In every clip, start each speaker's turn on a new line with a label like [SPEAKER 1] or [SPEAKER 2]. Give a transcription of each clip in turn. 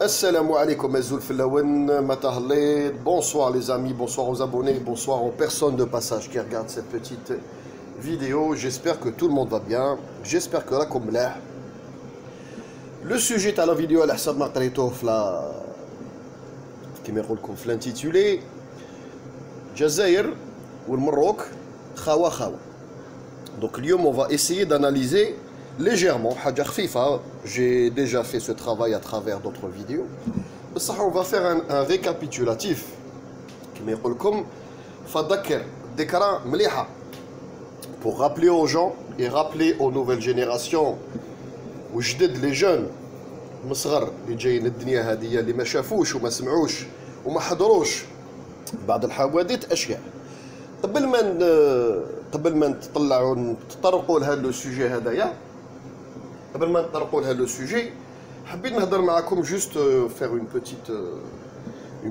[SPEAKER 1] Assalamu alaikum Azoul Filawen, Matahlet, bonsoir les amis, bonsoir aux abonnés, bonsoir aux personnes de passage qui regardent cette petite vidéo. J'espère que tout le monde va bien, j'espère que là comme là. Le sujet à la vidéo, l'intitulé Jazair ou le Maroc, Khawa Khawa. Donc on va essayer d'analyser légèrement, j'ai déjà fait ce travail à travers d'autres vidéos. On va faire un récapitulatif. Pour rappeler aux gens et rappeler aux nouvelles générations, les jeunes, اللي جايين الدنيا هذه اللي ما شافوش وما سمعوش وما حضروش بعض الحوادث اشياء قبل ما نتطرقوا لهذا السوجي هذايا قبل ما نتطرقوا لهذا السوجي حبيت نهضر معكم juste faire une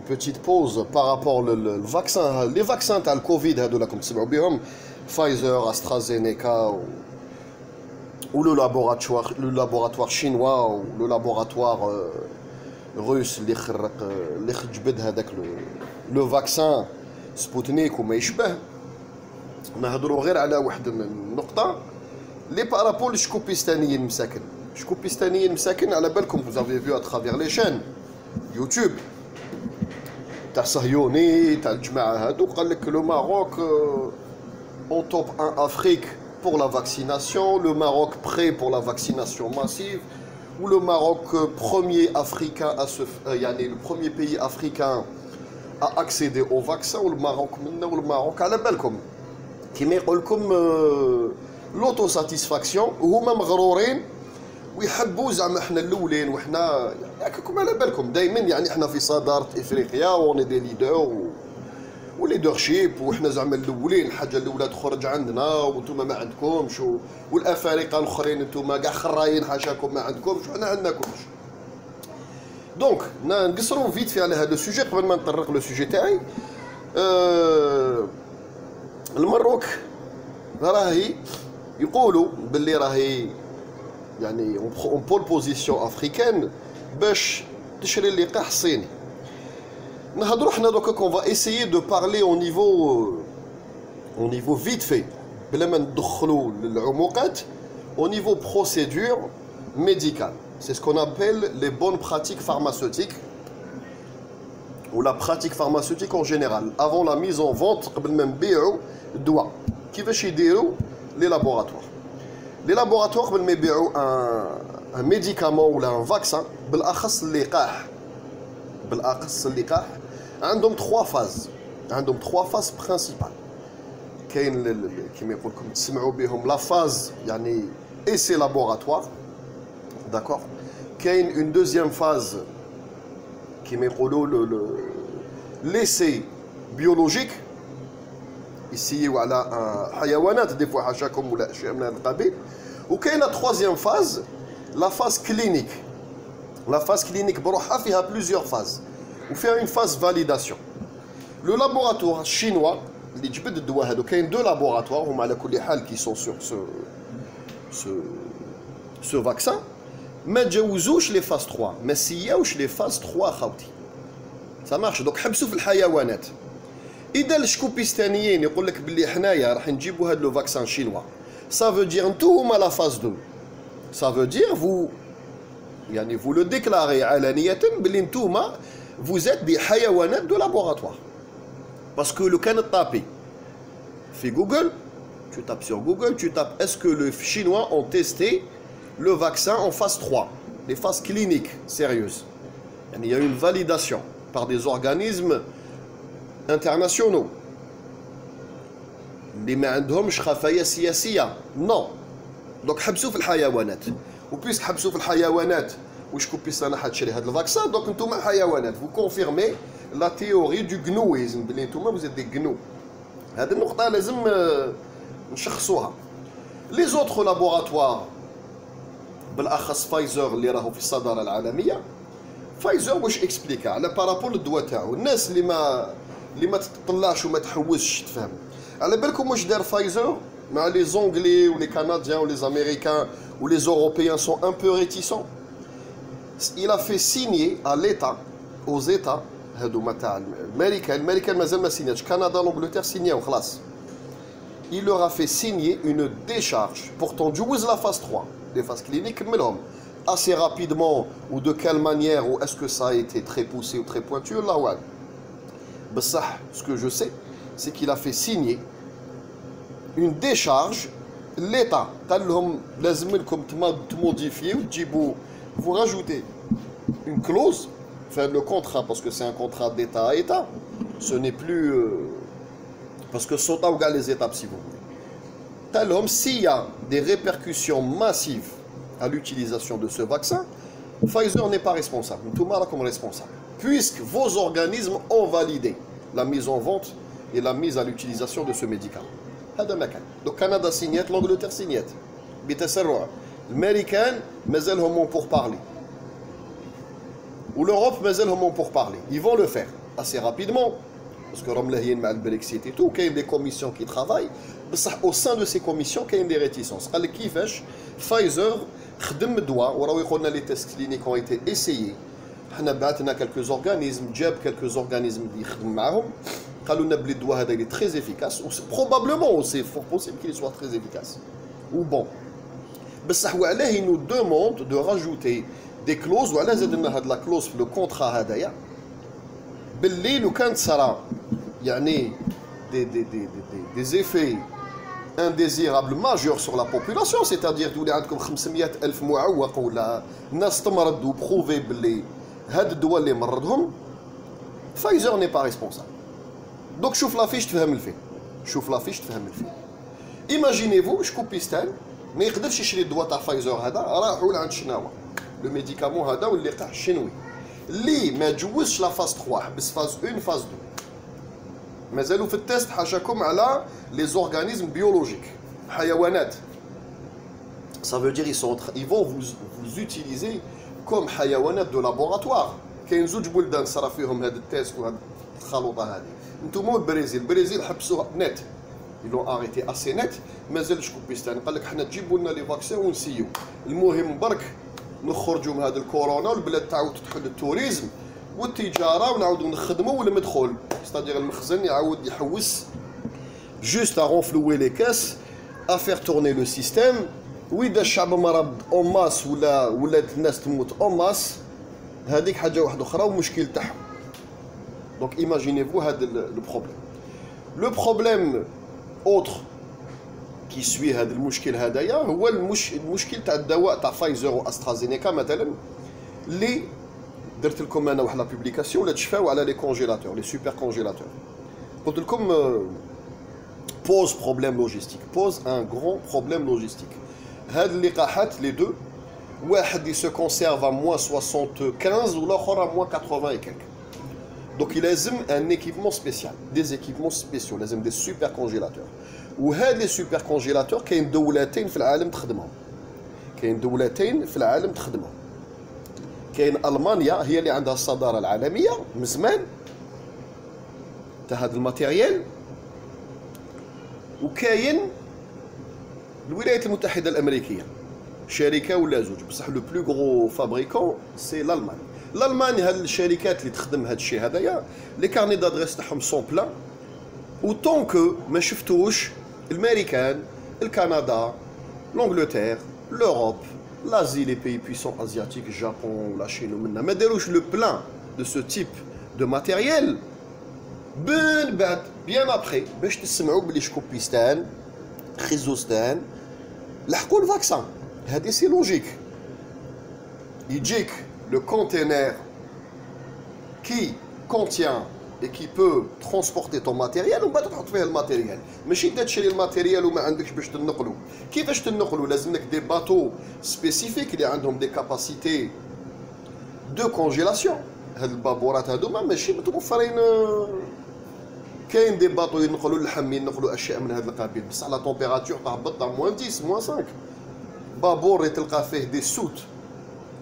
[SPEAKER 1] petite pause par rapport le vaccin les vaccins تاع الكوفيد هذو راكم تسمعوا بهم Pfizer, AstraZeneca ou le laboratoire chinois ou le laboratoire russe اللي خرج هذاك le vaccin سبوتنيك وما يشبه نهضروا غير على واحد من النقطه لي بارابول الشكوبيستانيين مساكن الشكوبيستانيين مساكن على بالكم vous avez vu à travers les chaînes يوتيوب تاع صهيوني تاع الجماعه هادو قال لك لو ماروك au top 1 Afrique pour la vaccination, le Maroc prêt pour la vaccination massive, ou le Maroc premier africain à le premier pays africain à accéder au vaccin, ou le Maroc à la belkom qui met comme l'autosatisfaction وهما مغرورين ويحبوا زعما احنا الاولين وحنا ياكلكم على بالكم دائما يعني احنا في صداره افريقيا وني دي ليدر وليدرشيب وحنا زعما الاولين الحاجه الاولى تخرج عندنا وانتم ما عندكمش والافارقه الاخرين انتم كاع خراين حاشاكم ما عندكمش وحنا عندناكمش دونك نقصروا فيت في على هذا السوجي قبل ما نطرق لو سوجي تاعي المروك راهي يقولوا باللي راهي يعني اون بول بوزيسيون افريكان باش تشري اللقاح الصيني نهضروا حنا دوكا كون فا ايسيي دو بارلي او نيفو فيت في بلا ما ندخلوا للعمقات au niveau procédure médicale. C'est ce qu'on appelle les bonnes pratiques pharmaceutiques ou la pratique pharmaceutique en général. Avant la mise en vente, قبل ما نبيعوا الدواء كيفاش يديروا les laboratoires. Les laboratoires قبل ما يبيعوا un médicament ولا un vaccin بالأخص اللقاح عندهم 3 phases. عندهم 3 phases principales. كاين كيما يقول لكم تسمعوا بهم لا فاز يعني essai laboratoire. D'accord. كاين une deuxième phase كيما يقولوا l'essai biologique يسيو على حيوانات دي فوا حاشاكم ولا اشياء من هذا القبيل وكاين لا troisième phase la phase clinique. La phase clinique بروحها فيها plusieurs phases وفيها une phase validation. Le laboratoire chinois اللي جبد الدواء هذو كاين 2 laboratoires هما على كل حال qui sont sur ce vaccin ما تجاوزوش لي فاز 3 ما سياوش لي فاز 3 خاوتي ça marche donc حبسوا في الحيوانات. اذا الشكوبيستانيين يقول لك باللي حنايا راح نجيبوا هذا لو فاكسان شينوا ça veut dire نتوما لا فاز 2 ça veut dire vous le déclarez علانية باللي نتوما vous êtes des حيوانات de laboratoire parce que le كان طابي في Google tu tapes sur Google tu tapes est-ce que les Chinois ont testé le vaccin en phase 3 les phases cliniques sérieuses il y a une validation par des organismes internationaux اللي ما عندهمش خفايا سياسية non donc حبسوا في الحيوانات وبيسك حبسوا في الحيوانات وشكون بيسانا حتشري هذا الفاكسان دونك نتوما حيوانات vous confirmez la théorie du gnouisme بلي نتوما vous êtes des gnous. هذه النقطة لازم نشخصوها. les autres laboratoires بالاخص فايزر اللي راهو في الصدارة العالمية فايزر واش اكسبليكا على بارابول الدواء تاعو الناس اللي ما تطلعش وما تحوسش تفهم على بالكم واش دار فايزر مع لي زونغلي ولي كنديان ولي امريكان ou les Européens sont un peu réticents. il a fait signer à l'État, aux États, l'Américain مازال ما سينياتش, Canada, l'Angleterre signé au خلاص. Il leur a fait signer une décharge pourtant تجوز la phase 3, les phases cliniques كملهم assez rapidement ou de quelle manière, ou est-ce que ça a été très poussé ou très pointu, Allahu a'lam. بصح, ce que je sais, c'est qu'il a fait signer une décharge l'État. قال لهم لازم لكم تموديفيو وتجيبوا, vous rajoutez une clause, faire le contrat, parce que c'est un contrat d'État à État. Ce n'est plus parce que sauta ou les étapes, si vous voulez. قال لهم s'il y a des répercussions massives à l'utilisation de ce vaccin, Pfizer n'est pas responsable. Tout le monde comme responsable, puisque vos organismes ont validé la mise en vente et la mise à l'utilisation de ce médicament. Donc Canada signette, l'Angleterre signette. L'Américain, mais elles ont pour parler. Ou l'Europe, mais elles ont pour parler. Ils vont le faire assez rapidement. Parce que le Brexit et tout, il y a des commissions qui travaillent. Au sein de ces commissions, il y a des réticences. Pfizer, les tests cliniques ont été essayés. On a quelques organismes, quelques organismes qui il est très efficace. Probablement, c'est fort possible qu'il soit très efficace. Ou bon. Il nous demande de rajouter des clauses. La clause, le contrat, des effets indésirables majeurs sur la population, c'est-à-dire que vous 500 000 معوق ولا ناس تمرض prouver بلي هاد الدواء اللي مرضهم, Pfizer n'est pas responsable. Donc شوف لافيش تفهم الفيلم, شوف لافيش تفهم الفيلم. Imaginez-vous شكوبيستان ما يقدرش يشري الدواء تاع فايزر هذا, راحوا لعند شناوه لو ميديكامون هذا واللقاح الشنوي اللي ما تجوزش لا فاز 3, حبس فاز 1 فاز 2. مازالوا في التيست حاشاكم على les organismes biologiques, حيوانات. Ça veut dire ils vont vous utiliser comme حيوانات de laboratoire. كاين زوج بلدان صرا فيهم هذا التيست وهذه الخلطه هذه. انتم البرازيل حبسوها نت. Ils l'ont arrêté assez net. مازال شكوبيستان قال لك حنا تجيبوا لنا لي فاكسين ونسيو. المهم برك نخرجوا من هذا الكورونا والبلاد تعاود تدخل التوريزم والتجاره ونعاودوا نخدموا والمدخول, c'est-à-dire المخزن يعاود يحوس juste à renflouer les caisses, à faire tourner le système. وإذا الشعب مرض en masse ولا الناس تموت en masse, هذيك حاجه واحده اخرى ومشكل تاعهم. Donc imaginez-vous هذا le problème. Le problème autre qui suit هذا المشكل هذايا هو المشكل تاع الدواء تاع فايزر واسترازينيكا مثلا, اللي درت لكم انا واحد لا بوبليكاسيون ولا تشفاو على لي كونجيلاتور, لي سوبر كونجيلاتور. قلت لكم pose problème logistique, pose un grand problème logistique. هاد اللقاحات les deux, واحد il se conserve à moins 75 والاخر à moins 80 et quelques. Donc il لازم un équipement spécial, des équipements spéciaux, لازم des super congélateurs. وهاد les super congélateurs كاين دولتين في العالم تخدمهم. كاين دولتين في العالم تخدمهم. كاين ألمانيا هي اللي عندها الصدارة العالمية من زمان تاع هاد الماتيريال, وكاين الولايات المتحدة الأمريكية, شركة ولا زوج, بصح لو بلو غرو فابريكون سي الألمان. الألمان هاد الشركات اللي تخدم هاد الشيء هذايا لي كارني دادريس تاعهم سون بلان, و طونكو ما شفتوش الأمريكان, الكندا, l'Angleterre, l'Europe, l'Asie, les pays puissants asiatiques, Japon, la Chine, ما داروش le plein de ce type de matériel. bien après باش تسمعوا بلي شكوبيستان خيزوستان لحقوا الفاكسان. هذه سي لوجيك, يجيك le conteneur qui contient et qui peut transporter ton matériel ومن بعد تحط فيه الماتيريال. ماشي انت تشري الماتيريال وما عندكش باش تنقلو. كيفاش تنقلو؟ لازم لك دي باتو سبيسيفيك اللي عندهم دي كاباسيتي دو كونجيلاسيون. هاد البابورات هادوما ماشي متوفرين. كاين دي باطو ينقلوا اللحم, ينقلوا اشياء من هذا القبيل, بصح لا طومبيراتور تهبط موان 10 موان 5. بابور تلقى فيه دي سوت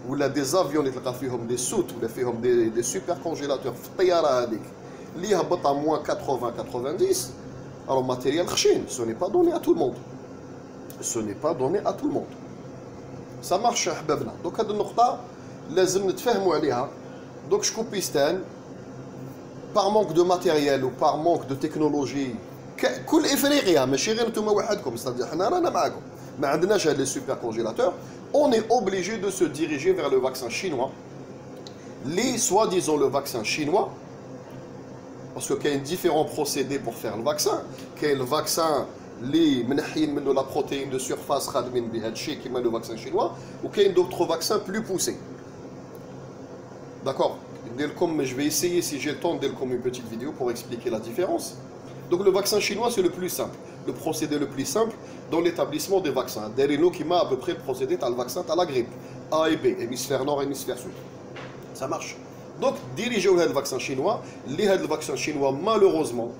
[SPEAKER 1] ولا دي زافيون تلقى فيهم دي سوت ولا فيهم دي سوبر كونجيلاتور في الطياره هذيك اللي يهبط موان 80 90. alors matériel خشين, ce n'est pas donné à tout le monde, ce n'est pas donné à tout le monde. ça marche حبابنا. دونك هذه النقطه لازم نتفاهموا عليها. Donc شكوبيستان par manque de matériel ou par manque de technologie كل افريقيا ماشي غير نتوما وحدكم c'est-à-dire حنا رانا معاكم ما عندناش هاد لي سوبر كونجيلاتور on est obligé de se diriger vers le vaccin chinois les soi-disant le vaccin chinois parce qu'il y a différents procédés pour faire le vaccin qu'il y a le vaccin اللي منحين منه la protéine de surface خادمين بهذا الشيء كيما le vaccin chinois وكاين d'autres vaccins plus poussés. D'accord. Je vais essayer, si j'ai le temps, de faire une petite vidéo pour expliquer la différence. Donc le vaccin chinois, c'est le plus simple. Le procédé le plus simple dans l'établissement des vaccins. Derino qui m'a à peu près procédé à le vaccin à la grippe. A et B, hémisphère nord, hémisphère sud. Ça marche. Donc, diriger le vaccin chinois. Le vaccin chinois, malheureusement,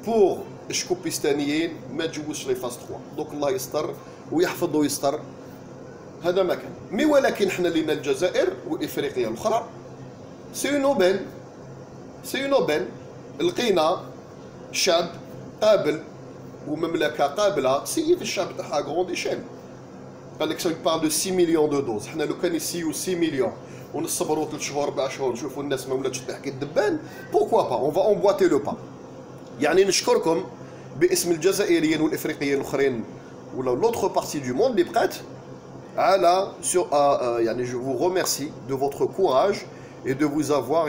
[SPEAKER 1] pour les Shkoupistaniens, ما تجوزش les phases 3. Donc, Allah يستر ويحفظ ويستر. هذا ما كان. Mais ولكن احنا لينا الجزائر وإفريقيا الأخرى. C'est une aubaine. C'est une aubaine. لقينا شعب قابل ومملكة قابلة تسيي في الشعب تاعها grande échelle. قال لك parle de 6 millions de doses. حنا لو كان يسيو 6 millions ونصبروا 3 شهور 4 شهور نشوفوا الناس ما ولاتش تحكي الدبان. Pourquoi pas? On va emboîter le pas. يعني نشكركم باسم الجزائريين والإفريقيين الآخرين ولا l'autre partie du monde اللي بقات على يعني je vous remercie de votre courage et de vous avoir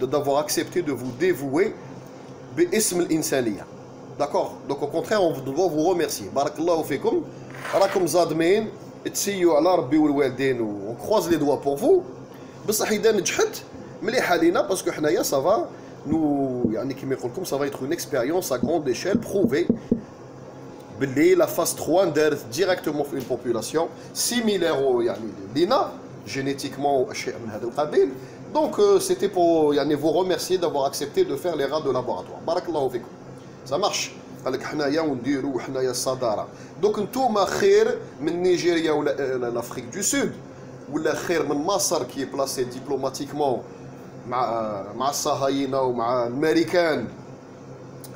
[SPEAKER 1] d'avoir accepté de vous dévouer باسم الإنسانية. D'accord. Donc au contraire on doit vous remercier. بارك الله فيكم. راكم صادمين تسيوا على ربي والوالدين و on croise les doigts pour vous. بصح إذا نجحت مليحة لينا باسكو حنايا سافا nous يعني كيما يقول لكم ça va être une expérience à grande échelle prouvée باللي la phase 3 دارت directement في une population similaire يعني لينا génétiquement واشياء من هذا القبيل. Donc c'était pour يعني vous remercier d'avoir accepté de faire les rats de laboratoire. بارك الله فيكم. Ça marche. قال لك حنايا ونديروا حنايا الصداره. دونك نتوما خير من نيجيريا ولا l'Afrique du Sud ولا خير من مصر qui est placé diplomatiquement مع الصهاينه ومع الامريكان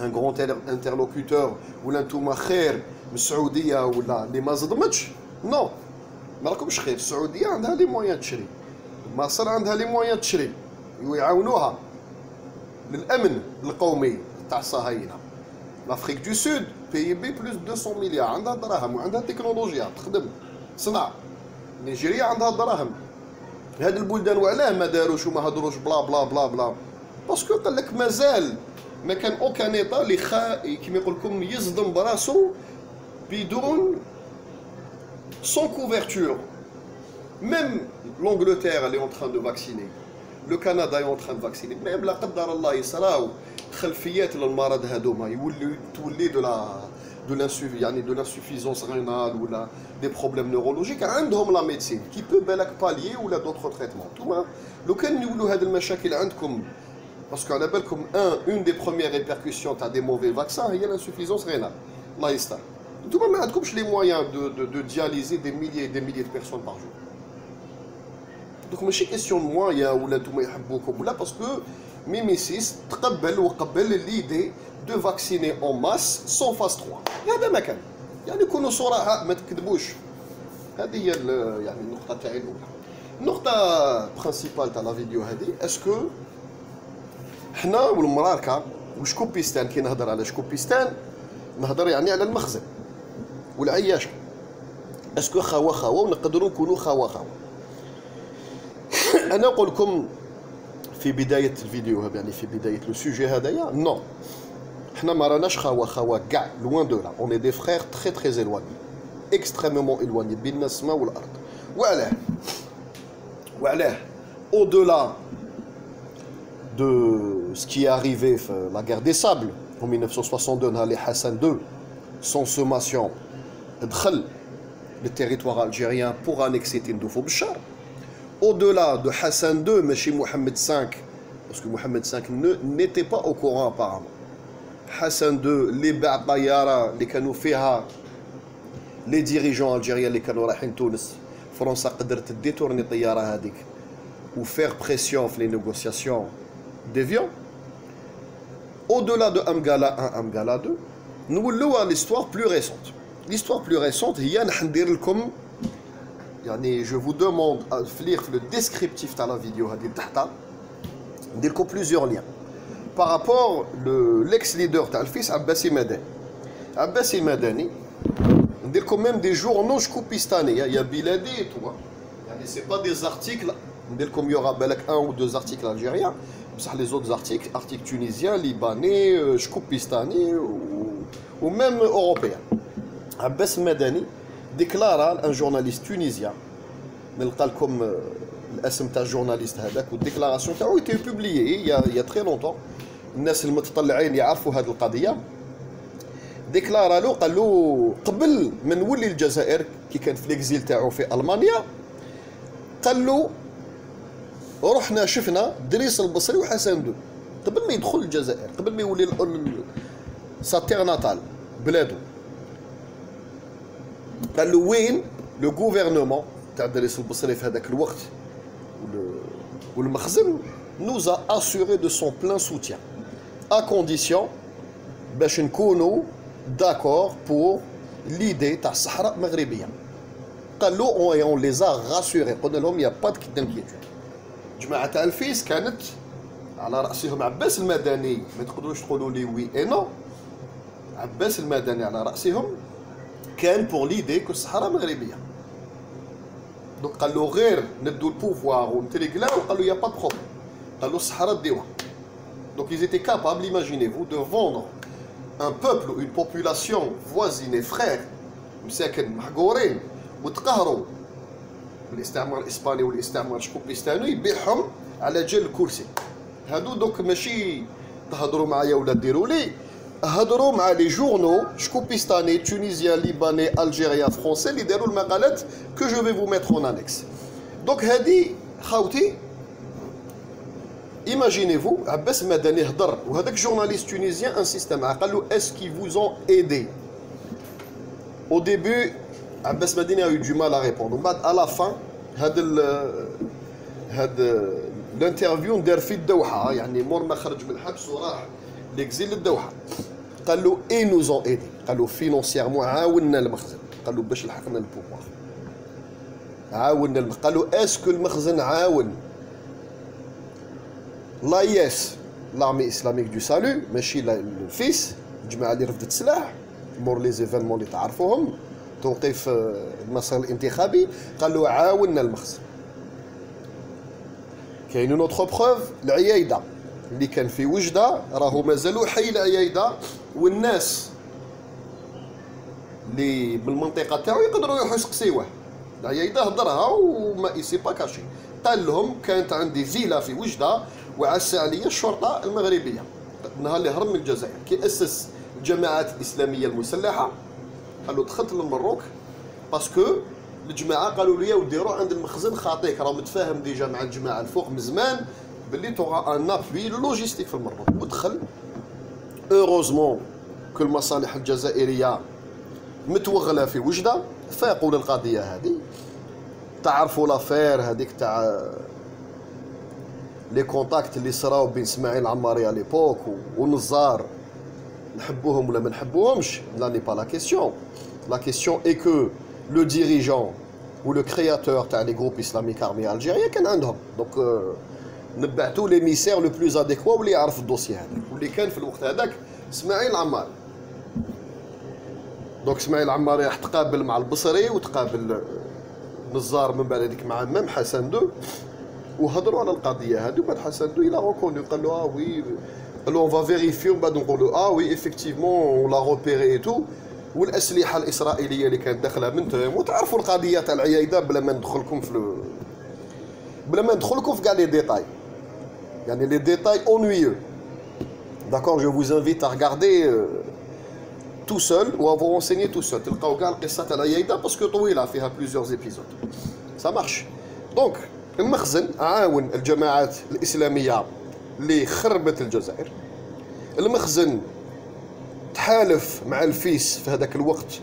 [SPEAKER 1] ان غران انترلوكوتور ولا نتوما خير من السعوديه ولا اللي ما صدمتش نو ما راكمش خير. السعوديه عندها لي مويان تشري مصر عندها لي مويان تشري ويعاونوها للامن القومي تاع الصهاينه. لافريك دو سود بي بي بلوس 200 مليار عندها دراهم وعندها تكنولوجيا تخدم صنع. نيجيريا عندها دراهم. هاد البلدان وعلاه ما داروش وما هضروش بلا بلا بلا بلا باسكو قال لك مازال ما كان اوكان ايطا اللي كيما يقول لكم يصدم براسو بدون sans couverture. Même l'Angleterre elle est en train de vacciner. Le Canada est en train de vacciner. Même لا قدر الله يصراو خلفيات للمرض هذوما يولي تولي de l'insuffisance rénale ou des problèmes neurologiques عندهم la médecine qui peut بالك pallier ou d'autres traitements. توما لو كان يولوا هاد المشاكل عندكم parce qu'à la belle comme une des premières répercussions تاع des mauvais vaccins هي l'insuffisance rénale. الله يستر. توما ما عندكمش les moyens de dialyser des milliers de personnes par jour. Donc ماشي question de moyens ولا نتوما يحبوكم ولا parce que ميميسيس تقبل وقبل l'idée de vacciner en masse sans phase 3. هذا ما كان. يعني كونوا صراحة ما تكذبوش. هذه هي يعني النقطة تاعي الأولى. النقطة برينسيبال تاع لا فيديو هذه اسكو حنا والمراركة وشكوبيستان كي نهضر على شكوبيستان نهضر يعني على المخزن والعياشة. اسكو خاوة ونقدروا نكونوا خاوة. أنا نقول لكم في بداية الفيديو يعني في بداية لو سوجي هذايا نو حنا ما راناش خاوة كاع لوان دو لا اون اي دي فرير تري éloignés extrêmement éloignés بين السماء والأرض. وعلاه au delà de ce qui est arrivé la guerre des sables en 1962 نهار اللي حسن II sans sommation دخل le territoire algérien pour annexer Tindouf Bchar. Au-delà de Hassan II, mais chez Mohamed V, parce que Mohamed V n'était pas au courant apparemment. Hassan II, les Ba'tayara, les Kanoufiha, les dirigeants algériens, les Kanourahin Tunis, France a قدرت détourner الطيارة هذيك ou faire pression sur les négociations d'avion. Au-delà de Amgala 1, Amgala 2, nous voulons l'histoire plus récente. L'histoire plus récente, هي ندير لكم يعني je vous demande في le descriptif تاع la vidéo هذه تحت ندير لكم plusieurs liens par rapport l'ex leader تاع الفيس عباسي مدني. عباسي مدني ندير لكم même des journaux شكوبيستانية يا بلادي تو يعني c'est pas des articles ندير لكم يوغا بالك un ou deux articles algériens بصح les autres articles tunisiens libanais شكوبيستاني ou même européens. عباس مدني ديكلارا ان جورناليست تونيزيان نلقى لكم الاسم تاع الجورناليست هذاك والديكلاراسيون تاعو ايتي بوبليي يا تري لونتون الناس المتطلعين يعرفوا هذه القضيه. ديكلارا له قال له قبل ما نولي الجزائر كي كان في ليكزيل تاعو في المانيا قال له رحنا شفنا دريس البصري وحسن دو قبل ما يدخل الجزائر قبل ما يولي ساتير ناتال بلادو. قال له وين لو غوفرنمون تاع دريس البصري في هذاك الوقت والمخزن nous a assuré de son plein soutien à condition باش نكونوا d'accord pour l'idée تاع الصحراء المغربيه. قال له on les a rassurés قلنا لهم يا با d'inquiétude. جماعه تاع الفيس كانت على راسهم عباس المدني ما تقدروش تقولوا لي وي اي نو. عباس المدني على راسهم كان بور ليدي كو الصحراء مغربيه. دونك قال له غير ندو البوفوار ونتريكلاو قال له يا با بروبليم قال له الصحراء ديوها. دونك ils étaient capables imaginez-vous de vendre un peuple ou une population voisine et frère مساكن محقورين وتقهروا الاستعمار الاسباني والاستعمار الشكوبيستاني يبيعهم على جال الكرسي. هادو دوك ماشي تهضروا معايا ولا ديروا لي هضروا مع لي جورنو شكوبيستاني تونيزيان ليباني الجيريان فرونسي اللي داروا المقالات كو جو في فو ميتر اون انكس. دونك هادي خاوتي ايماجينيفو عباس مدني هضر وهذاك جورناليست تونيزيان انسيست معاه قال له اسكي فوزون ايدي. او ديبي عباس مدني a eu du mal à répondre. ومن بعد à la fin هاد الانترفيو ندار في الدوحه يعني مور ما خرج من الحبس وراح ليكزيل للدوحه. قال له اي نوزون ايدي قال له فينونسييرمون عاوننا المخزن قال له باش لحقنا البوفوار عاوننا قال له اسكو المخزن عاون لايس لارمي اسلاميك دو سالو ماشي الفيس الجماعه اللي رفضت السلاح مور لي زيفينمون اللي تعرفوهم توقيف المسار الانتخابي قال له عاوننا المخزن. كاين اون اوتر بروف العيايده اللي كان في وجده راهو مازالوا حي العيايده والناس اللي بالمنطقه تاعو يقدروا يروحوا يسقسيوه. العيايده هضرها وما ايسي با كاشي قال لهم كانت عندي فيلا في وجده وعسى عليا الشرطه المغربيه النهار اللي هرب من الجزائر كي اسس الجماعات الاسلاميه المسلحه. قال له دخلت للمروك باسكو الجماعه قالوا لي ودي روح عند المخزن خاطيك راه متفاهم ديجا مع الجماعه الفوق من زمان باللي تورا ان ابوي لوجيستيك في المروك. ودخل اوروزمون كل المصالح الجزائريه متوغله في وجده فاقوا للقضيه هذه. تعرفوا لافير هذيك تاع لي كونتاكت اللي صراو بين اسماعيل العماري على ليبوك ونزار نحبوهم ولا ما نحبوهمش لا ني با لا كيسيون. لا كيسيون اي كو لو ديريجون و لو كرياتور تاع لي جروب اسلاميك ارمي الجيريا كان عندهم. دونك نبعتو لي ميسير لو بلوز اديكوا واللي يعرف الدوسي هذاك واللي كان في الوقت هذاك اسماعيل العماري. دونك اسماعيل العماري راح تقابل مع البصري وتقابل نزار من بعد هذيك مع ميم حسن دو وهضروا على القضيه هذه. وبعد حسن دو الى ريكوني قال له وي قال له اون فا فيريفي ومن بعد نقولوا وي افيكتيفمون اون لا روبيري اي تو. والاسلحه الاسرائيليه اللي كانت داخله من تهم وتعرفوا القضيه تاع العيايده بلا ما ندخلكم في كاع لي ديتاي يعني لي ديتاي اونويو. داكور جو فوز انفيت ا ريغاردي تو سول و افو رونسيني تو سول تلقاو كاع القصه تاع العيايده باسكو طويله فيها بليزيور ايبيزود سا مارش. دونك المخزن عاون الجماعات الاسلاميه اللي خربت الجزائر. المخزن تحالف مع الفيس في هذاك الوقت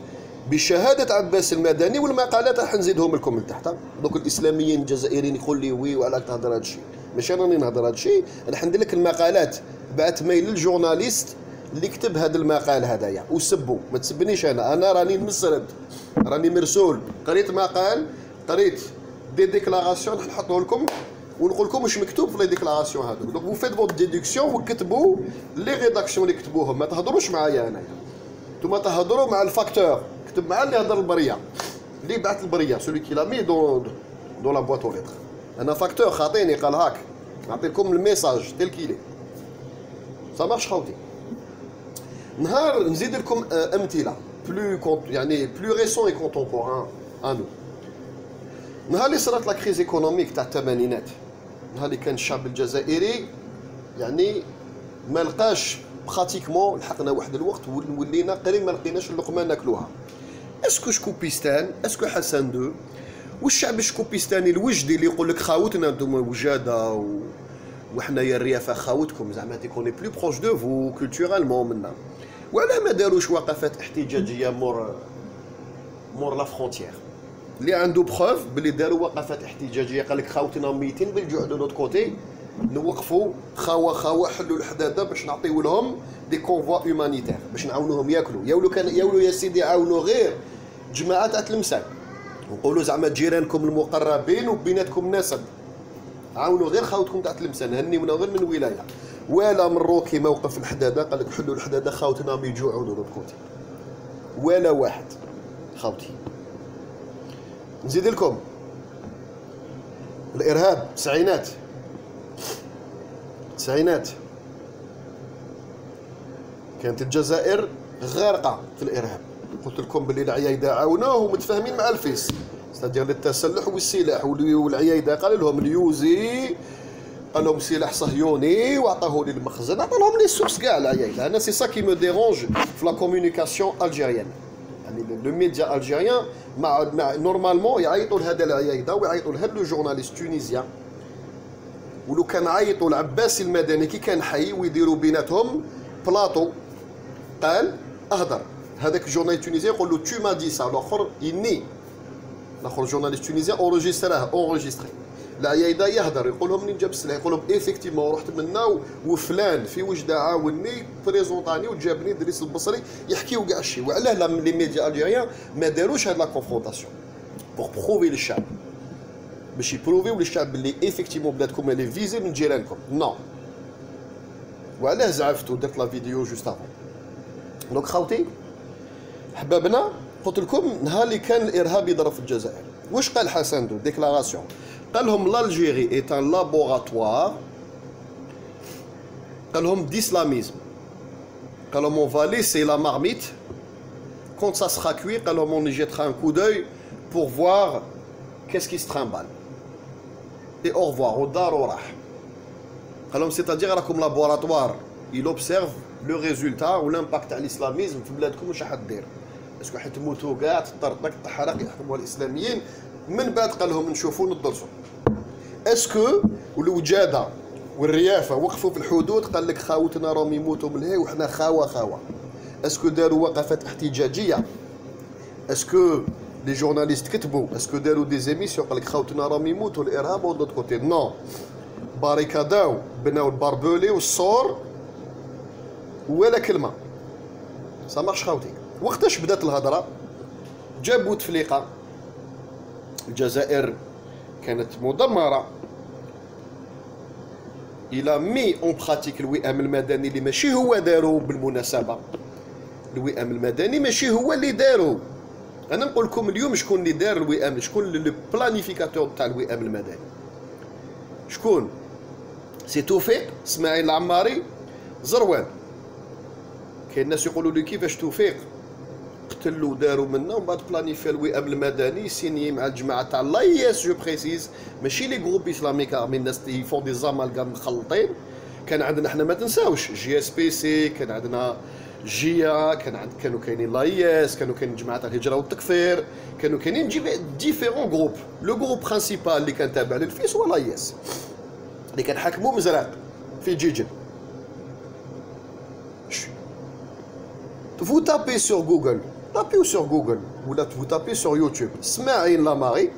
[SPEAKER 1] بشهاده عباس المدني والمقالات راح نزيدهم لكم من تحت. دوك الاسلاميين الجزائريين يقول لي وي وعلاك تهضر هذا الشيء ماشي راني نهضر هذا الشيء راح ندير لك المقالات بعث ميل للجورناليست اللي كتب هذا المقال هذايا وسبوا ما تسبنيش انا راني مسرد راني مرسول قريت مقال قريت دي ديكلاراسيون نحطوه لكم ونقول لكم واش مكتوب في لي ديكلاراسيون هادو. دونك فو فيت فوت ديدكسيون وكتبوا لي ريداكسيون اللي كتبوهم، ما تهضروش معايا انايا، نتوما تهضروا مع الفاكتور، كتب مع اللي هضر البريه، اللي بعث البريه، سولي كي لا مي دون لا بواط او ليتر. انا فاكتور خاطيني قال هاك نعطي لكم الميساج تيل كيلي سا مارش خوتي. نهار نزيد لكم امثله يعني بلو ريسون اي كونتومبوران انو. نهار اللي صرات لا كريز ايكونوميك تاع الثمانينات، نهار اللي كان الشعب الجزائري يعني ما لقاش براتيكمون، لحقنا واحد الوقت ولينا قريب ما لقيناش اللقمه ناكلوها. اسكو شكوبيستان، اسكو حسن دو، والشعب الشكوبيستاني الوجدي اللي يقول لك خاوتنا انتم وجاده وحنايا الريافه خاوتكم، زعما تيكوني بلو بروش دو فو كولتورالمون منا، وعلاه ما داروش وقفات احتجاجيه مور لا فرونتيير اللي عنده بروف بلي داروا وقفات احتجاجيه، قال لك خاوتنا ميتين بالجوع دو لوت كوتي، نوقفوا خاوه حلوا الحداده باش نعطيو لهم دي كونفوا هومانيتير باش نعاونوهم ياكلوا. ياولوا يا سيدي عاونوا غير جماعه تاع تلمسان، نقولوا زعما جيرانكم المقربين وبيناتكم نسب، عاونوا غير خاوتكم تاع تلمسان، هنيونا غير من ولايه. ولا من روكي موقف الحداده قال لك حلوا الحداده خاوتنا ما يجوعوا لوت كوتي، ولا واحد خاوتي. نزيد لكم الارهاب التسعينات كانت الجزائر غارقه في الارهاب. قلت لكم باللي العيايده عاونوه ومتفاهمين مع الفيس، ستادير للتسلح والسلاح، والعيايده قال لهم اليوزي قال لهم سلاح صهيوني وعطاه لي المخزن، عطا لهم لي سورس كاع العيايده. انا سي سا كي مو ديرونج في لا كومونيكاسيون الجيريان، يعني لو ميديا الجيريان مع نورمالمون يعيطوا لهذا العيايده ويعيطوا لهذا لو جورناليست تونيزيان، ولو كان عيطوا العباسي المدني كي كان حي ويديروا بيناتهم بلاطو، قال اهدر هذاك الجورناليست تونيزيان يقول له تو ما دي سا، الاخر يني، الاخر جورناليست تونيزيان اونجستري العيايده يهدر يقول لهم منين جاب السلاح، يقول لهم ايفيكتيفمون رحت منا وفلان في وجده عاوني بريزونطاني وجابني دريس البصري يحكيو كاع الشيء. وعلاه لي ميديا الجيريان ما داروش هاد لا كونفرونطاسيون بوغ بروفي للشعب، باش يبروفيو للشعب بلي ايفيكتيفمون بلادكم اللي فيزي من جيرانكم، نو. وعلاه زعفتو درت لا فيديو جوست افون. دونك خاوتي حبابنا، قلت لكم نهار اللي كان الارهاب يضرب في الجزائر واش قال حسن دو ديكلاراسيون، قال لهم l'Algérie est un laboratoire، قال لهم d'islamisme، قال لهم on va laisser la marmite quand ça sera cuit، قال لهم on y jettera un coup d'œil pour voir qu'est-ce qui se trimballe et au revoir ودار وراح. قال لهم c'est-à-dire راكم laboratoire il observe le résultat و l'impact تاع الاسلاميزم في بلادكم واش راح دير، اسكو حتموتوا كاع تطرطق تحرق يحكموا الاسلاميين، من بعد قال لهم نشوفوا ندرسوا. اسكو الوجاده والريافه وقفوا في الحدود قال لك خاوتنا راهم يموتوا من هي وحنا خاوه، اسكو داروا وقفات احتجاجيه، اسكو لي جورناليست كتبوا، اسكو داروا دي زيميسيون قال لك خاوتنا راهم يموتوا الارهاب و دوت كوتي، نو، باريكاداو بناو الباربولي والصور ولا كلمه سا مارش خاوتي. وقتاش بدات الهضره جاب بوتفليقه، الجزائر كانت مدمره، الى مي اون براتيك الوئام المدني اللي ماشي هو دارو بالمناسبه، الوئام المدني ماشي هو اللي دارو. انا نقول لكم اليوم شكون اللي دار الوئام، شكون لو بلانيفيكاتور تاع الوئام المدني، شكون؟ سي توفيق اسماعيل العماري زروان. كاين الناس يقولوا لي كيفاش توفيق قتلوا داروا منا ومن بعد بلانيفي الوئام المدني سيني مع الجماعه تاع لايس جو بريسيز، ماشي لي جروب اسلاميك من الناس اللي يفون دي زامالغام مخلطين. كان عندنا احنا ما تنساوش جي اس بي سي، كان عندنا جيا، كانوا كاينين لايس، كانوا كاينين جماعه الهجره والتكفير، كانوا كاينين ديفيرون جروب. لو جروب برينسيبال اللي كان تابع للفيس هو لايس اللي كان حاكمو مزراق في جيجل. Vous tapez sur Google, tapez sur Google, ou là vous tapez sur YouTube, Smaïl Lamari,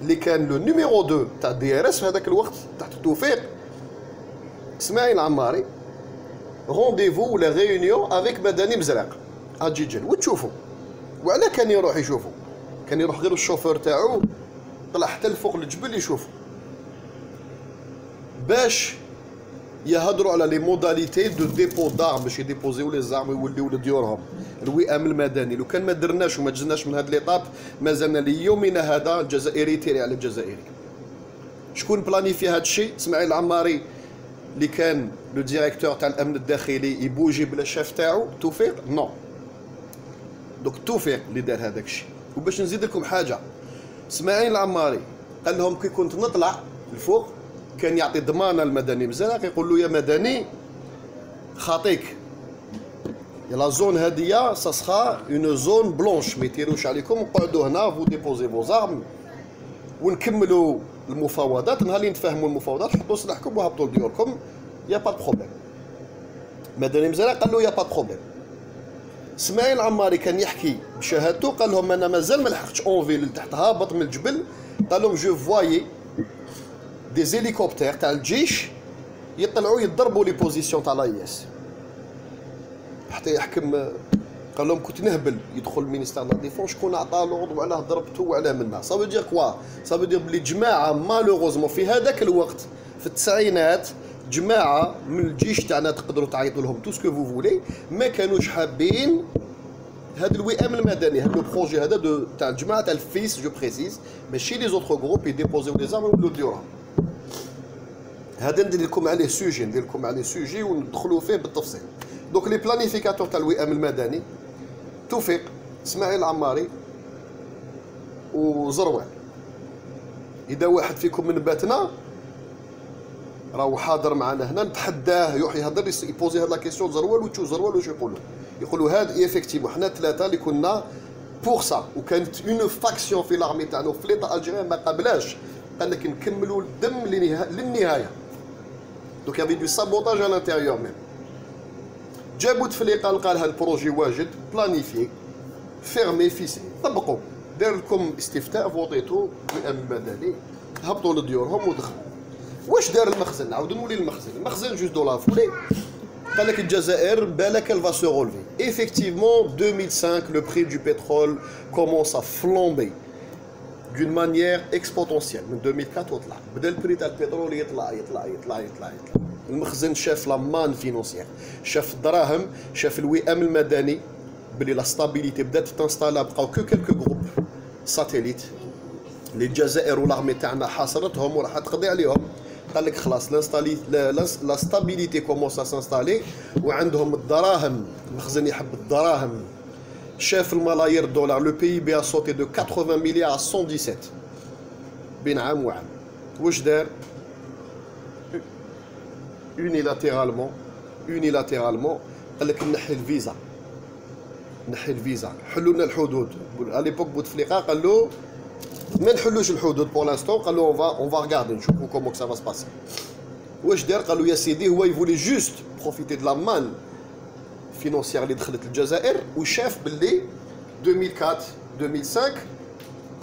[SPEAKER 1] اللي كان لو نيميرو 2 تاع دي ار اس في هذاك الوقت تحت توفيق، اسماعيل العماري، رونديفو ولا ريونيون افيك مدني مزرق اجيجل، وتشوفوا. وعلى كان يروح يشوفوا؟ كان يروح غير الشوفور تاعو طلع حتى لفوق الجبل يشوفوا باش يهضروا على لي موداليتي دو ديبو دارم باش يديبوزيو لي زارم ويوليو لديورهم الوئام المدني. لو كان ما درناش وما جزناش من هاد ليطاب مازلنا ليومنا هذا الجزائري تيري على الجزائري. شكون بلانيفي هاد الشيء؟ اسماعيل العماري اللي كان لو ديريكتور تاع الامن الداخلي يبوجي بلا الشاف تاعو توفيق؟ نو. دوك توفيق اللي دار هذاك الشيء. وباش نزيد لكم حاجه، اسماعيل العماري قال لهم كي كنت نطلع الفوق كان يعطي ضمانه المدني مزرق، يقول له يا مدني خاطيك يا لا زون هاديه سا سخا اون زون بلونش ما يطيروش عليكم، قعدوا هنا فو ديبوزي فو زارم ونكملوا المفاوضات. نهار اللي نتفاهموا المفاوضات حطوا سلاحكم وهبطوا لديوركم، يا با بروبليم. مدني مزرق قال له يا با بروبليم. اسماعيل العماري كان يحكي بشهادته، قال لهم انا مازال ما لحقتش اونفيل لتحت، هابط من الجبل، قال لهم جو فوايي دي زيليكوبتر تاع الجيش يطلعوا يضربوا لي بوزيسيون تاع لايس. حتى يحكم قال لهم كنت نهبل يدخل المينيستير دو ديفون، شكون عطاه لوردر وعلاه ضربته وعلاه منا. صافو دير كوا؟ صافو دير بلي جماعه مالوغوزمون في هذاك الوقت في التسعينات جماعه من الجيش تاعنا تقدروا تعيطوا لهم تو سكو فو فولي، ما كانوش حابين هذا الوئام المدني، هذا البروجي هذا تاع الجماعه تاع الفيس جو بريسيز، ماشي لي زوتر جروب يديبوزيو لي زارم ويولوا ديورهم. هذا ندير لكم عليه سوجي، ندير لكم عليه سوجي وندخلوا فيه بالتفصيل. دوك لي بلانيفيكاتور تاع الوئام المدني توفيق، اسماعيل العماري وزروان. اذا واحد فيكم من باتنا راهو حاضر معنا هنا نتحداه يروح يهضر يبوزي هاد لا كيسيون زروال وتشوف زروال واش يقولوا هاد ايفيكتيفمون حنا ثلاثه اللي كنا بور سا، وكانت اون فاكسيون في لارمي تاعنا في ليطا الجيريان ما قبلاش، قال لك نكملوا الدم للنهايه. دوك يافي دو سابوتاج على لانتيريور ميم. جابوا تفليقه لقى لها البروجي واجد بلانيفي فيرمي فيسي، طبقوا دار لكم استفتاء فوطيتو بأمن مدني، هبطوا لديورهم ودخلوا. واش دار المخزن؟ نعاودو نولي للمخزن. المخزن جوج دو لا فولي قال لك الجزائر بالك elle va se relever. Effectivement 2005 le prix du pétrole commence à flamber d'une manière exponentielle. من 2004 وطلع بدا البري تاع البترول يطلع يطلع يطلع يطلع يطلع. المخزن شاف لا مان فينونسيير، شاف الدراهم، شاف الوئام المدني بلي لا ستابيليتي بدات تنستالا، بقاو كو كلكو جروب ساتيليت اللي الجزائر والارمي تاعنا حاصرتهم وراح تقضي عليهم. قال لك خلاص لا ستابيليتي كومونس ا سانستالي وعندهم الدراهم، المخزن يحب الدراهم، شاف الملايير دولار. لو بي بي ا صوتي دو 80 مليار 117 بين عام وعام. واش دار؟ اونيلاتيرالمون قال لك نحي الفيزا، نحي الفيزا، حلوا لنا الحدود. اليبوك بوتفليقه قال له ما نحلوش الحدود بور لانستون، قال له اون فا ريغاردي نشوفوا كومون سا فا سباسي. واش دار؟ قالوا يا سيدي هو يفولي جوست بروفيتي دو لا مان فينونسيير اللي دخلت الجزائر، وشاف باللي 2004 2005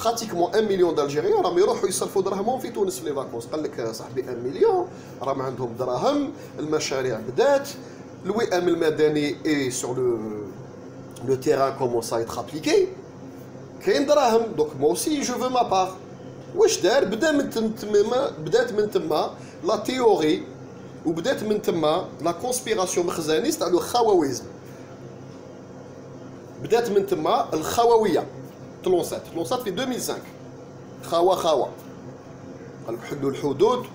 [SPEAKER 1] براتيكمون 1 مليون دالجيريان راهم يروحوا يصرفوا دراهمهم في تونس في لي فاكونس. قال لك صاحبي 1 مليون راهم عندهم دراهم، المشاريع بدات، الوئام المدني اي سور لو تيران كومونس ا ايتر ابليكي، كاين دراهم. دوك مو سي جو فو ما بار. واش دار؟ بدات من تما لا تيوري، وبدات من تما لا كونسبيراسيون مخزانيست تاع الخواويزم، بدات من تما الخواويه تلونسات في 2005. خاوه قال لك حلوا الحدود،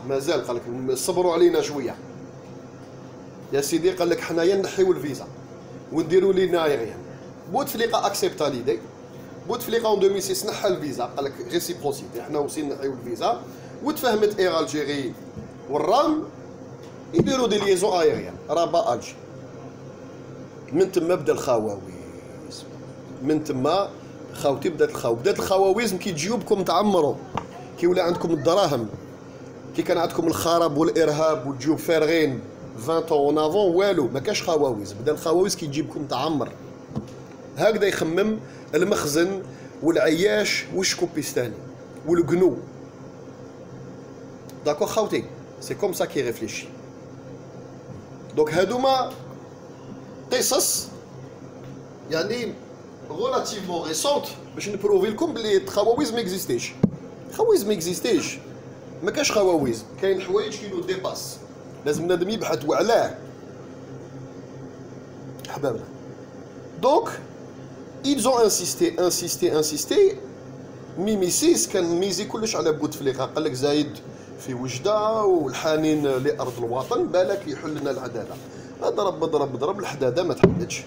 [SPEAKER 1] مازال قال لك صبروا علينا شويه يا سيدي. قال لك حنايا نحيو الفيزا ونديروا لينا ايغيان. بوتفليقه اكسبتا ليدي، بوتفليقه اون 2006 نحى الفيزا، قال لك ريسيبروسيتي حنا وصلنا نحيو الفيزا، وتفاهمت اير الجيري والرام يديروا دي ليزون ايغيان رابا الجي. من تما بدا الخواويز، من تما خاوتي بدات الخواويزم. كي تجيو بكم تعمروا، كي ولا عندكم الدراهم، كي كان عندكم الخراب والارهاب وتجيو فارغين 20 اون افون والو، ما كاش خواويز. بدا الخواويز كي تجيبكم تعمر. هكذا يخمم المخزن والعياش والشكوبيستاني والقنو. داكو خاوتي سي كوم سا كي ريفليشي. دونك هادوما قصص يعني غولاتيفمون ريسونت باش نبروفي لكم بلي الخواويز ما اكزيستيش. خواويز ما اكزيستيش، ما كاش خواويز، كاين حوايج كي نو ديباس، لازم بنادم يبحث وعلاه حبابنا. دونك ils ont insisté ميميسيس كان ميزي كلش على بوتفليقه، قال لك زايد في وجده والحنين لارض الوطن، بالك يحل لنا العداله. ضرب الحداده ما تحلتش،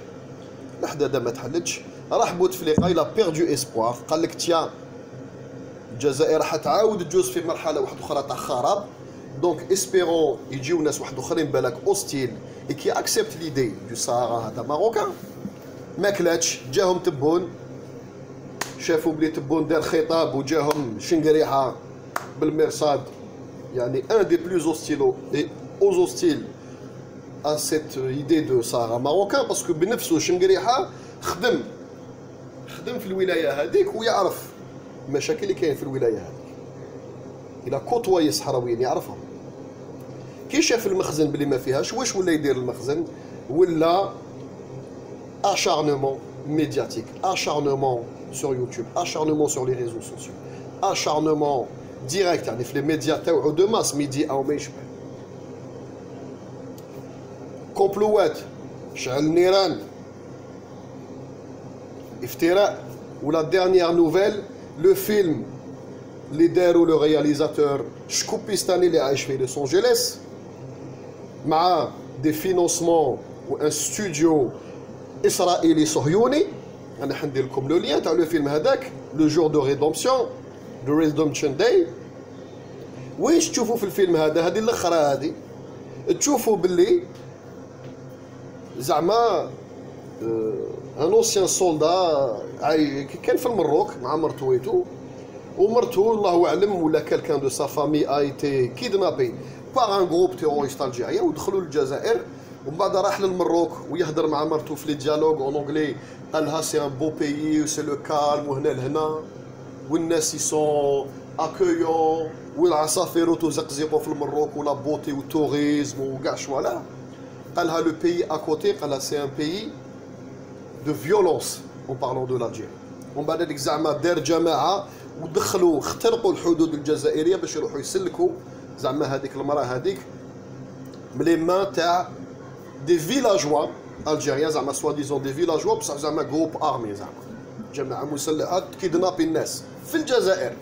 [SPEAKER 1] الحداده ما تحلتش، راح بوتفليقه الى بيردو اسبوار، قال لك تيا الجزائر حتعاود تجوز في مرحله واحده اخرى تاع خراب، دونك اسبيرون يجيو ناس واحد اخرين بالك اوستيل اي كي اكسبت ليدي دو سهارا هذا ماروكان. ما كلاتش، جاهم تبون، شافوا بلي تبون دار خطاب وجاهم شنقريحه بالمرصاد، يعني ان دي بلوز اوستيلو اي اوستيل ا سيت ايدي دو سهارا ماروكان، باسكو بنفسه شنقريحه خدم في الولايه هذيك ويعرف المشاكل اللي كاين في الولايه هذيك، الى كوتواي الصحراويين يعرفهم. كي شاف المخزن بلي ما فيهاش، واش ولا يدير المخزن؟ ولا acharnement médiatique, acharnement sur YouTube, acharnement sur les réseaux sociaux, acharnement direct يعني في les médias تاعو de masse ميدي او ما يشبه. كومبلوات، شعل النيران، افتراء. ولا ديرنيير نوفيل لو فيلم اللي داروا لو رياليزاتور شكوبيستاني اللي عايش في لوس انجلوس مع دي فينونسمون وان ستوديو اسرائيلي صهيوني. انا حندير لكم لو لين تاع لو فيلم هذاك، لو جور دو ريدومسيون، دو ريدومشن داي. واش تشوفوا في الفيلم هذا؟ هذه الاخرى هذه تشوفوا باللي زعما ان اوسيان سولدا كان في المروك مع مرتو ويتو، ومرتو الله اعلم ولا كالكان دو سا فامي اي تي كيدنابي بار ان جروب تيروريست الجيريان ودخلوا للجزائر. ومن بعد راح للمروك ويهضر مع مرتو في لي ديالوغ اون انجلي، قال لها سي ان بو بيي سي لو كالم وهنا لهنا والناس يسون اكويون والعصافير وتزقزقوا في المروك ولا بوتي والتوريزم وكاع شوالا. قال لها لو بيي اكوتي، قال لها سي ان بيي دو فيولونس اون بارلون دو لالجيري. ومن بعد هذيك زعما دار جماعه ودخلوا اخترقوا الحدود الجزائريه باش يروحوا يسلكوا زعما هذيك المراه هذيك ملي ما تاع دي فيلاجوا الجيريان، زعما سوا ديزون دي فيلاجوا بصح زعما جروب ارمي، زعما جماعه مسلحه كيدنابي الناس في الجزائر.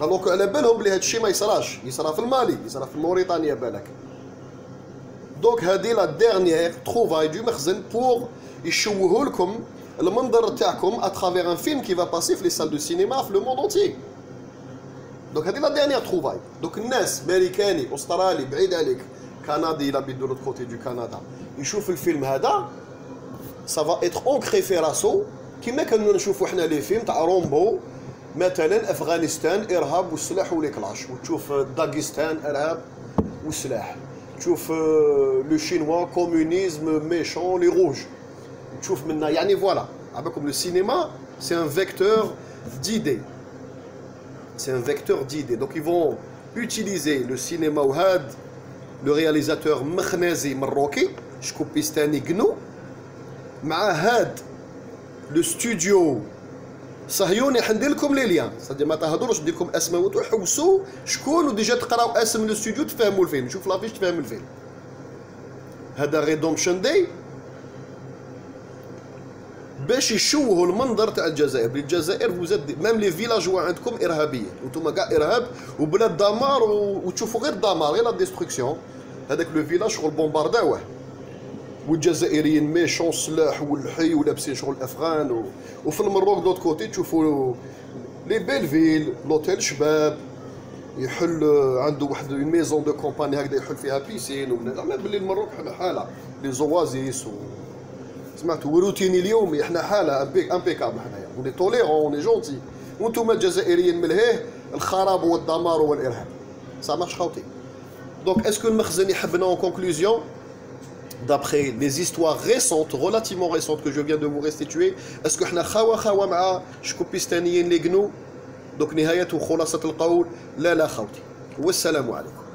[SPEAKER 1] الوغ على بالهم بلي هذا الشيء ما يصراش، يصرا في المالي، يصرا في موريتانيا بالك. دونك هذه لا ديرنيير تروفاي دو مخزن بور يشوهوا لكم المنظر تاعكم اترافير ان فيلم كي فا باسي في لي سال دو سينما في لو موند اونتي. دونك هذه لا ديرنيير تروفاي. دونك الناس امريكاني استرالي بعيد عليك كندي لا بيد دو لوت كوتي دو كندا يشوف الفيلم هذا سافا اتر اونكري في راسو كيما كنا نشوفوا حنا لي فيلم تاع رومبو مثلا افغانستان ارهاب والسلاح والكلاش، وتشوف داغستان ارهاب والسلاح، تشوف لو شينوا كومونيزم ميشون لي روج، تشوف منا يعني فوالا. عباكم لو سينما سي ان فيكتور d'idées, c'est un vecteur d'idées. Donc ils vont utiliser le cinéma وهاد لو رياليزاتور مخنازي مروكي شكوبيستاني قنو مع هاد لو ستوديو صهيوني. حندير لكم لي ليان صدق ما تهضروش، ندير لكم اسماء وتحوسوا شكون وديجا تقراو اسم لو ستوديو تفهموا الفيلم. شوف لافيش تفهم الفيلم. هذا ريدومشن داي باش يشوهوا المنظر تاع الجزائر. بالجزائر وزاد ميم لي فيلاجوا عندكم ارهابيين وانتم كاع ارهاب وبلاد دمار وتشوفوا غير الدمار غير لا ديستركسيون. هذاك لو فيلاج شغل بومبارداوه والجزائريين ميشون سلاح والحي ولابسين شغل افغان وفي المروك دوت كوتي تشوفوا لي بيلفيل لوتيل شباب يحل عنده واحد ميزون دو كومباني هكذا يحل فيها بيسين زعما باللي المروك حاله لي زوازيس سمعتوا روتيني اليومي. احنا حاله امبيكابل حنايا وني توليرون وني جونتي، وانتم الجزائريين ملهيه الخراب والدمار والارهاب. سا مارش خاوتي. دونك اسكو المخزن يحبنا اون كونكلوزيون d'après les histoires récentes, relativement récentes que je viens de vous restituer, est-ce que احنا خوا مع شكوبيستانيين اللي قنوا؟ دوك نهاية وخلاصة القول لا خوتي، والسلام عليكم.